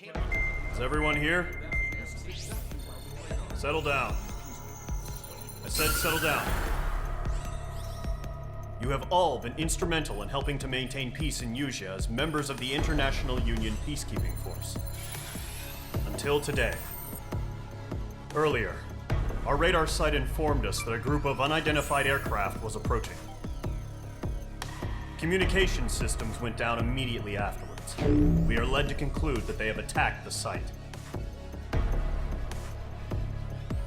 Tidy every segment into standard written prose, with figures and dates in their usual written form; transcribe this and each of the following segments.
Is everyone here? Settle down. I said settle down. You have all been instrumental in helping to maintain peace in Usea as members of the International Union Peacekeeping Force. Until today. Earlier, our radar site informed us that a group of unidentified aircraft was approaching. Communication systems went down immediately afterwards. We are led to conclude that they have attacked the site.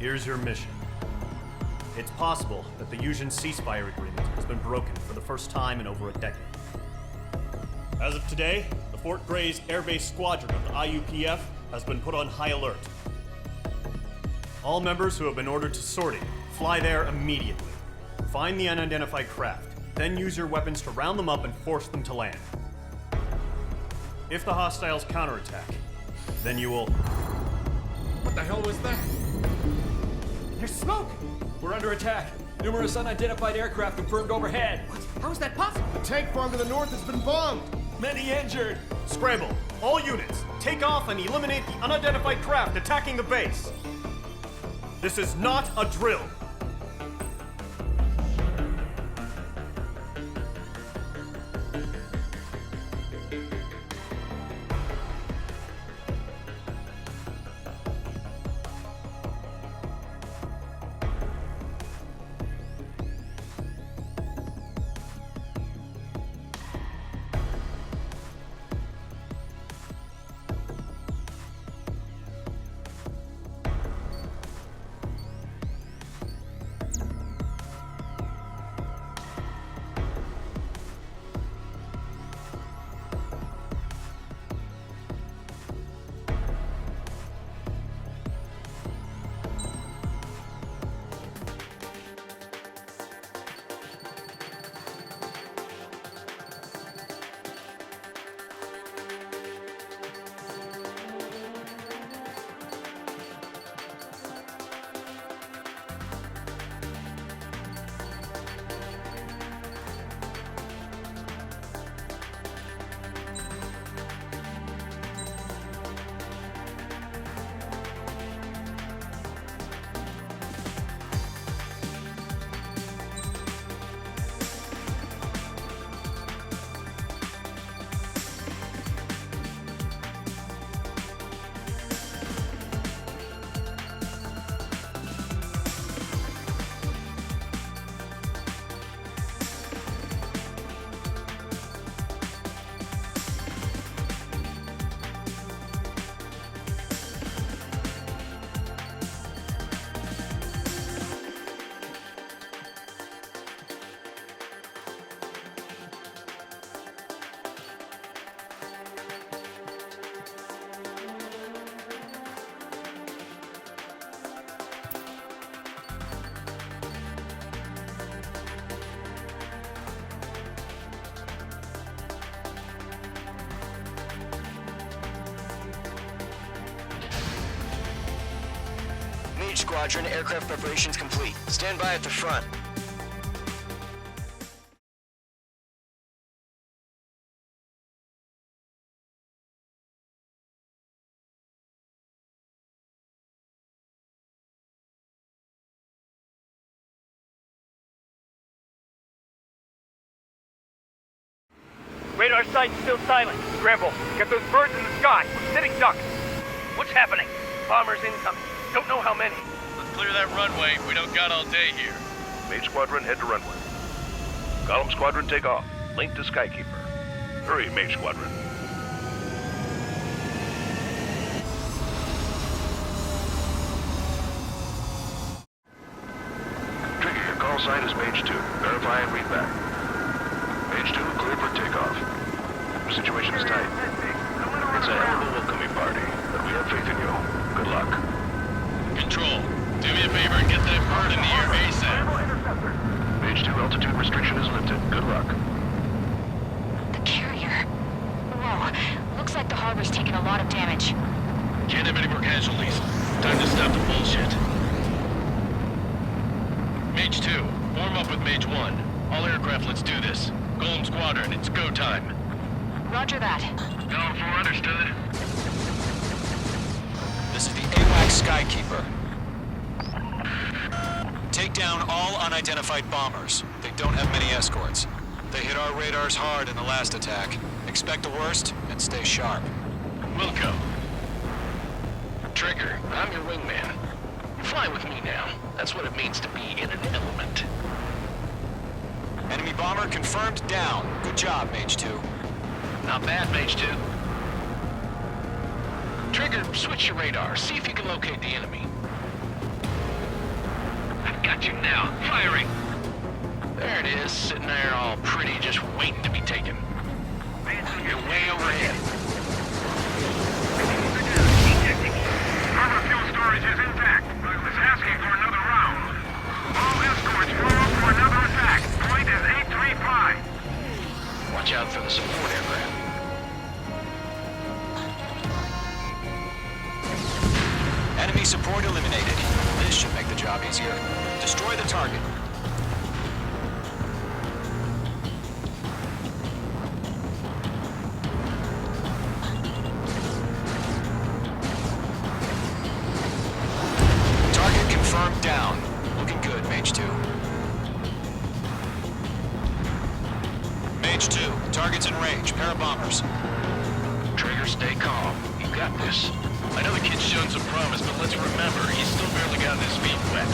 Here's your mission. It's possible that the Usean ceasefire agreement has been broken for the first time in over a decade. As of today, the Fort Gray's Air Base Squadron of the IUPF has been put on high alert. All members who have been ordered to sortie, fly there immediately. Find the unidentified craft, then use your weapons to round them up and force them to land. If the hostiles counterattack, then you will... What the hell was that? There's smoke! We're under attack. Numerous unidentified aircraft confirmed overhead. What? How is that possible? The tank farm to the north has been bombed! Many injured. Scramble! All units, take off and eliminate the unidentified craft attacking the base! This is not a drill! Squadron, aircraft preparations complete. Stand by at the front. Radar site's still silent. Scramble. Get those birds in the sky. We're sitting ducks. What's happening? Bombers incoming. Don't know how many. Let's clear that runway. We don't got all day here. Mage Squadron, head to runway. Column Squadron, take off. Link to Skykeeper. Hurry, Mage Squadron. Trigger, your call sign is Mage 2. Verify and read back. Mage 2, clear for takeoff. The situation is tight. It's a hell of a welcoming party, but we have faith in you. Good luck. Control, do me a favor and get that bird in the air ASAP. Mage 2, altitude restriction is lifted. Good luck. The carrier. Whoa. Looks like the harbor's taken a lot of damage. Can't have any more casualties. Time to stop the bullshit. Mage 2, form up with Mage 1. All aircraft, let's do this. Golem Squadron, it's go time. Roger that. Going for understood. This is the AWACS Skykeeper. Take down all unidentified bombers. They don't have many escorts. They hit our radars hard in the last attack. Expect the worst and stay sharp. Wilco. Trigger, I'm your wingman. You fly with me now. That's what it means to be in an element. Enemy bomber confirmed down. Good job, Mage 2. Not bad, Mage 2. Trigger, switch your radar. See if you can locate the enemy. I've got you now. Firing! There it is, sitting there all pretty, just waiting to be taken. You're way overhead. Harbor fuel storage is intact. It's asking for another round. All escorts fly up for another attack. Point is 835. Watch out for the support aircraft. Enemy support eliminated. This should make the job easier. Destroy the target. Target confirmed down. Looking good, Mage 2. Mage 2, target's in range. Pair of bombers. Trigger, stay calm. You got this. I know the kid's shown some promise, but let's remember, he's still barely gotten his feet wet.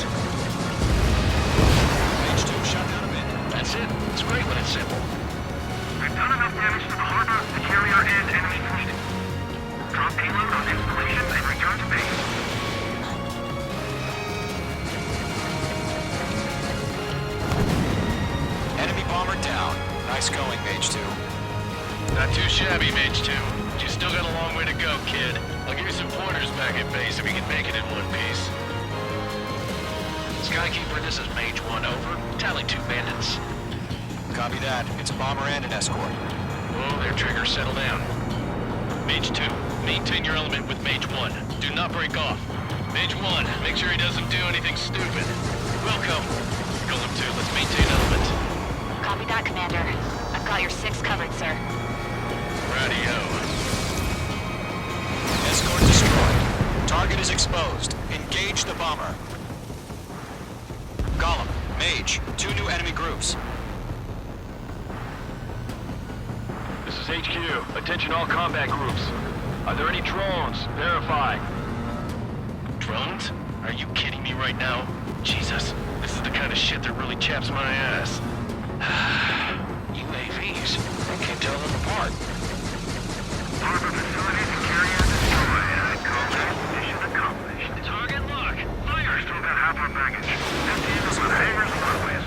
Mage 2, shut down a bit. That's it. It's great when it's simple. We've done enough damage to the harbor, the carrier, and enemy fleet. Drop payload on installation and return to base. Enemy bomber down. Nice going, Mage 2. Not too shabby, Mage 2. But you still got a long way to go, kid. I'll give you some pointers back at base if you can make it in one piece. Skykeeper, this is Mage 1, over. Tally 2 bandits. Copy that. It's a bomber and an escort. Oh, their trigger, settle down. Mage 2, maintain your element with Mage 1. Do not break off. Mage 1, make sure he doesn't do anything stupid. Welcome. Golem 2, let's maintain element. Copy that, Commander. I've got your 6 covered, sir. Radio. Escort destroyed. Target is exposed. Engage the bomber. Golem, Mage, 2 new enemy groups. This is HQ. Attention all combat groups. Are there any drones? Verify. Drones? Are you kidding me right now? Jesus, this is the kind of shit that really chaps my ass. UAVs. I can't tell them apart. Harbor facilities and carrier destroyed. Combat mission accomplished. Target lock. Fire! Still got half our baggage. That team is with hangars and runways.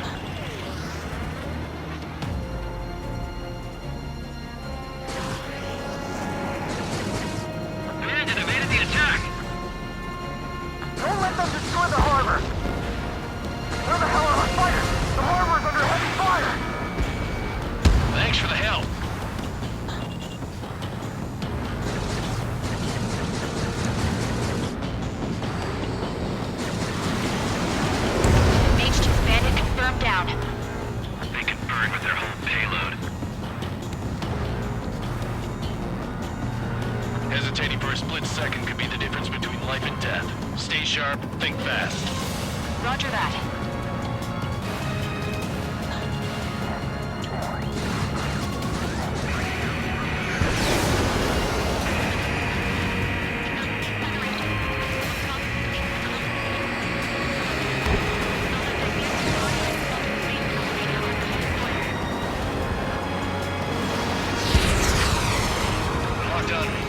Bandit evaded the attack. Don't let them destroy the harbor! Where the hell are our fighters? The harbor's under heavy fire! Thanks for the help. Mage 2's bandit confirmed down. They can burn with their whole payload. Hesitating for a split second could be the difference between life and death. Stay sharp, think fast. Roger that. Locked on me.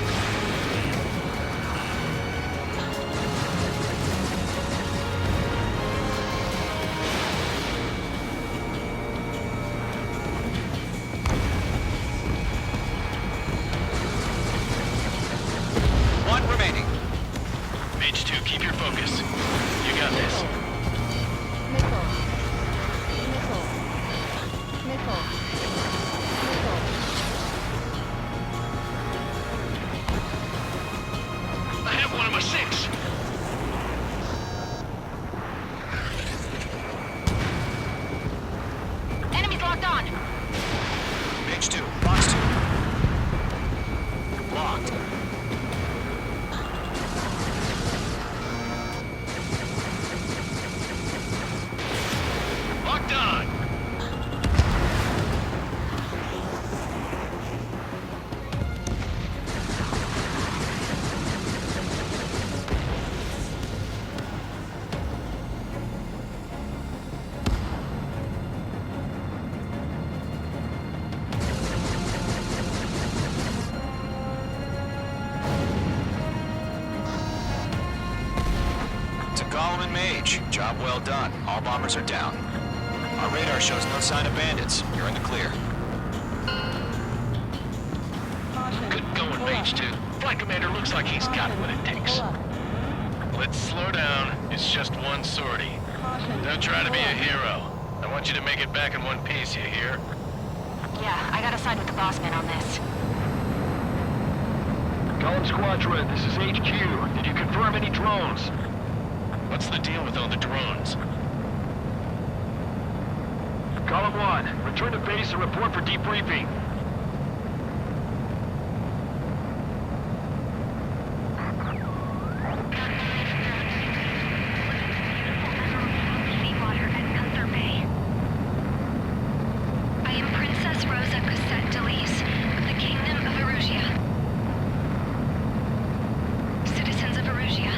To Gollum and Mage, job well done. All bombers are down. Our radar shows no sign of bandits. You're in the clear. Good going, Mage 2. Flight commander looks like he's got what it takes. Let's slow down. It's just one sortie. Don't try to be a hero. I want you to make it back in one piece, you hear? Yeah, I gotta side with the boss man on this. Gollum Squadron, this is HQ. Did you confirm any drones? What's the deal with all the drones? Gollum 1, return to base and report for debriefing. Seawater at Gunther Bay. I am Princess Rosa Cosette Delise of the Kingdom of Erusia. Citizens of Erusia.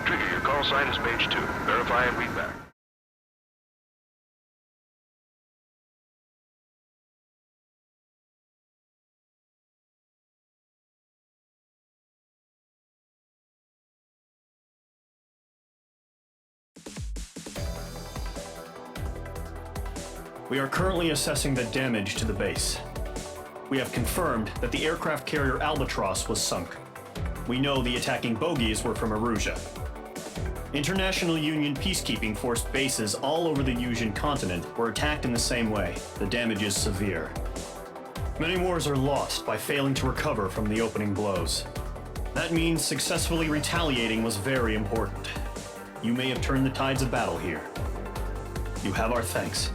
Trigger, your call sign is Mage 2. Verify and read back. We are currently assessing the damage to the base. We have confirmed that the aircraft carrier Albatross was sunk. We know the attacking bogies were from Erusia. International Union peacekeeping force bases all over the Usian continent were attacked in the same way. The damage is severe. Many wars are lost by failing to recover from the opening blows. That means successfully retaliating was very important. You may have turned the tides of battle here. You have our thanks.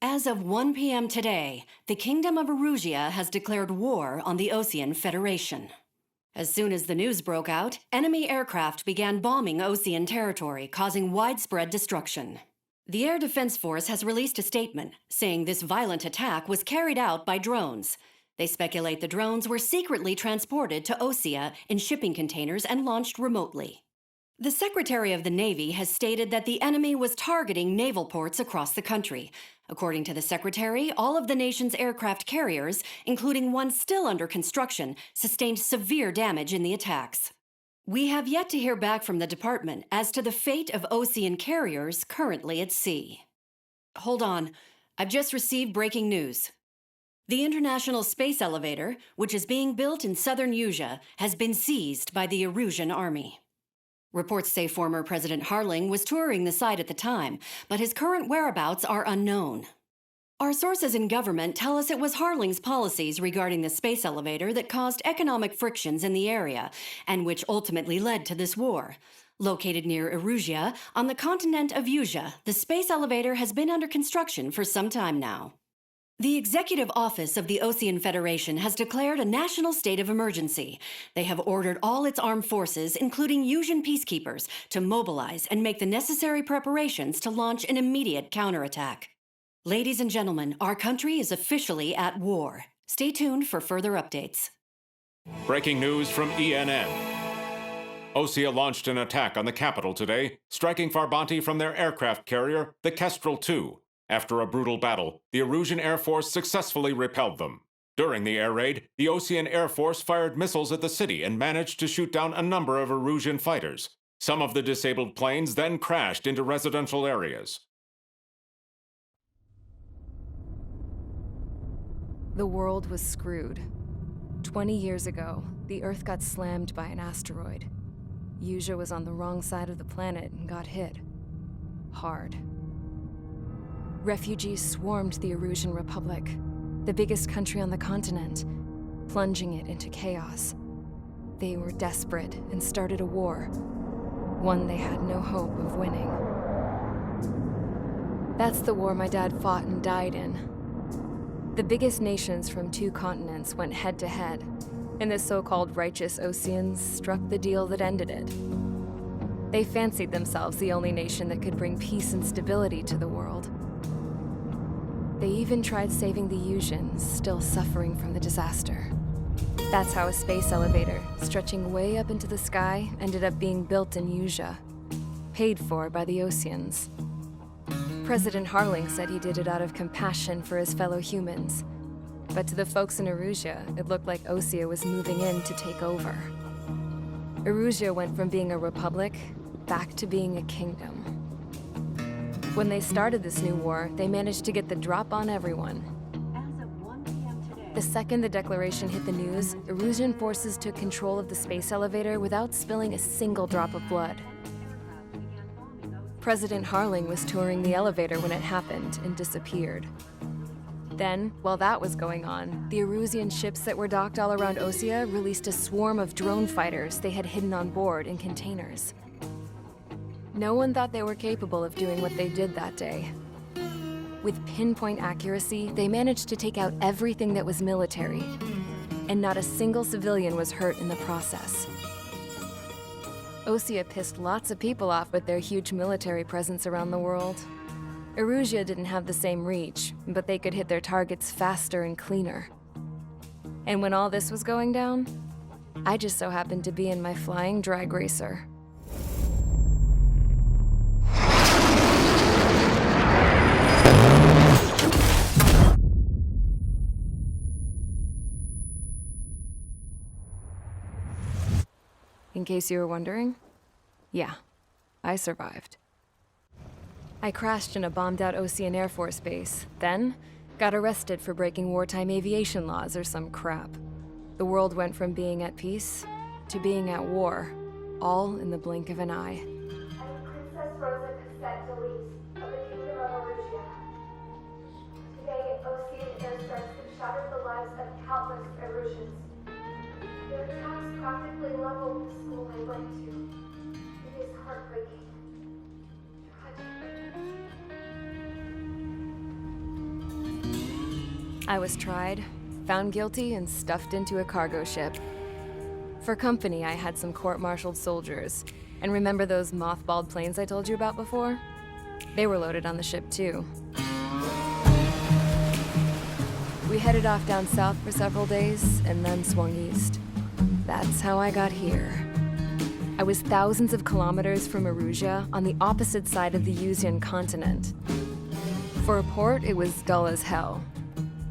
As of 1 p.m. today, the Kingdom of Erusia has declared war on the Osean Federation. As soon as the news broke out, enemy aircraft began bombing Osean territory, causing widespread destruction. The Air Defense Force has released a statement saying this violent attack was carried out by drones. They speculate the drones were secretly transported to Osea in shipping containers and launched remotely. The Secretary of the Navy has stated that the enemy was targeting naval ports across the country. According to the Secretary, all of the nation's aircraft carriers, including one still under construction, sustained severe damage in the attacks. We have yet to hear back from the department as to the fate of Osean carriers currently at sea. Hold on, I've just received breaking news. The International Space Elevator, which is being built in southern Usia, has been seized by the Erusian army. Reports say former President Harling was touring the site at the time, but his current whereabouts are unknown. Our sources in government tell us it was Harling's policies regarding the space elevator that caused economic frictions in the area, and which ultimately led to this war. Located near Erusia, on the continent of Usia, the space elevator has been under construction for some time now. The Executive Office of the Ocean Federation has declared a national state of emergency. They have ordered all its armed forces, including Yuuzhan peacekeepers, to mobilize and make the necessary preparations to launch an immediate counterattack. Ladies and gentlemen, our country is officially at war. Stay tuned for further updates. Breaking news from ENN. Osea launched an attack on the capital today, striking Farbanti from their aircraft carrier, the Kestrel II. After a brutal battle, the Erusian Air Force successfully repelled them. During the air raid, the Ocean Air Force fired missiles at the city and managed to shoot down a number of Erusian fighters. Some of the disabled planes then crashed into residential areas. The world was screwed. 20 years ago, the Earth got slammed by an asteroid. Yuuzhan was on the wrong side of the planet and got hit. Hard. Refugees swarmed the Erusian Republic, the biggest country on the continent, plunging it into chaos. They were desperate and started a war, one they had no hope of winning. That's the war my dad fought and died in. The biggest nations from 2 continents went head-to-head, and the so-called righteous Oceans struck the deal that ended it. They fancied themselves the only nation that could bring peace and stability to the world. They even tried saving the Yuuzhan, still suffering from the disaster. That's how a space elevator, stretching way up into the sky, ended up being built in Yuuzhan, paid for by the Oceans. President Harling said he did it out of compassion for his fellow humans. But to the folks in Erusia, it looked like Osea was moving in to take over. Erusia went from being a republic back to being a kingdom. When they started this new war, they managed to get the drop on everyone. The second the declaration hit the news, Erusian forces took control of the space elevator without spilling a single drop of blood. President Harling was touring the elevator when it happened and disappeared. Then, while that was going on, the Erusian ships that were docked all around Osea released a swarm of drone fighters they had hidden on board in containers. No one thought they were capable of doing what they did that day. With pinpoint accuracy, they managed to take out everything that was military, and not a single civilian was hurt in the process. Osea pissed lots of people off with their huge military presence around the world. Erusia didn't have the same reach, but they could hit their targets faster and cleaner. And when all this was going down, I just so happened to be in my flying drag racer. In case you were wondering, yeah, I survived. I crashed in a bombed-out Ocean Air Force base, then got arrested for breaking wartime aviation laws or some crap. The world went from being at peace to being at war, all in the blink of an eye. Princess Rosa Cassette Delise of the Kingdom of Erusia. Today, Ocean airstrikes have shattered the lives of countless Erusians. Their attacks practically leveled the school I went to. It is heartbreaking. I was tried, found guilty, and stuffed into a cargo ship. For company, I had some court-martialed soldiers. And remember those mothballed planes I told you about before? They were loaded on the ship, too. We headed off down south for several days, and then swung east. That's how I got here. I was thousands of kilometers from Erusia, on the opposite side of the Yuuzhan continent. For a port, it was dull as hell.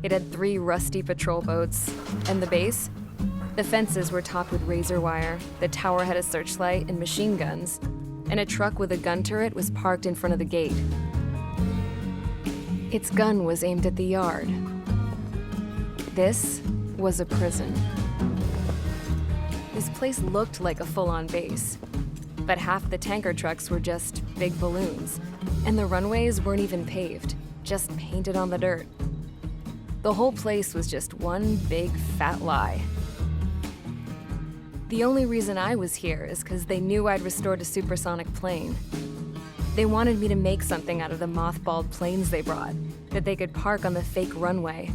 It had 3 rusty patrol boats, and the base? The fences were topped with razor wire, the tower had a searchlight and machine guns, and a truck with a gun turret was parked in front of the gate. Its gun was aimed at the yard. This was a prison. This place looked like a full-on base, but half the tanker trucks were just big balloons, and the runways weren't even paved, just painted on the dirt. The whole place was just one big fat lie. The only reason I was here is because they knew I'd restored a supersonic plane. They wanted me to make something out of the mothballed planes they brought, that they could park on the fake runway.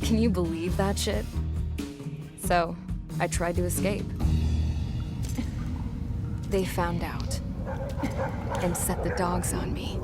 Can you believe that shit? So, I tried to escape. They found out and set the dogs on me.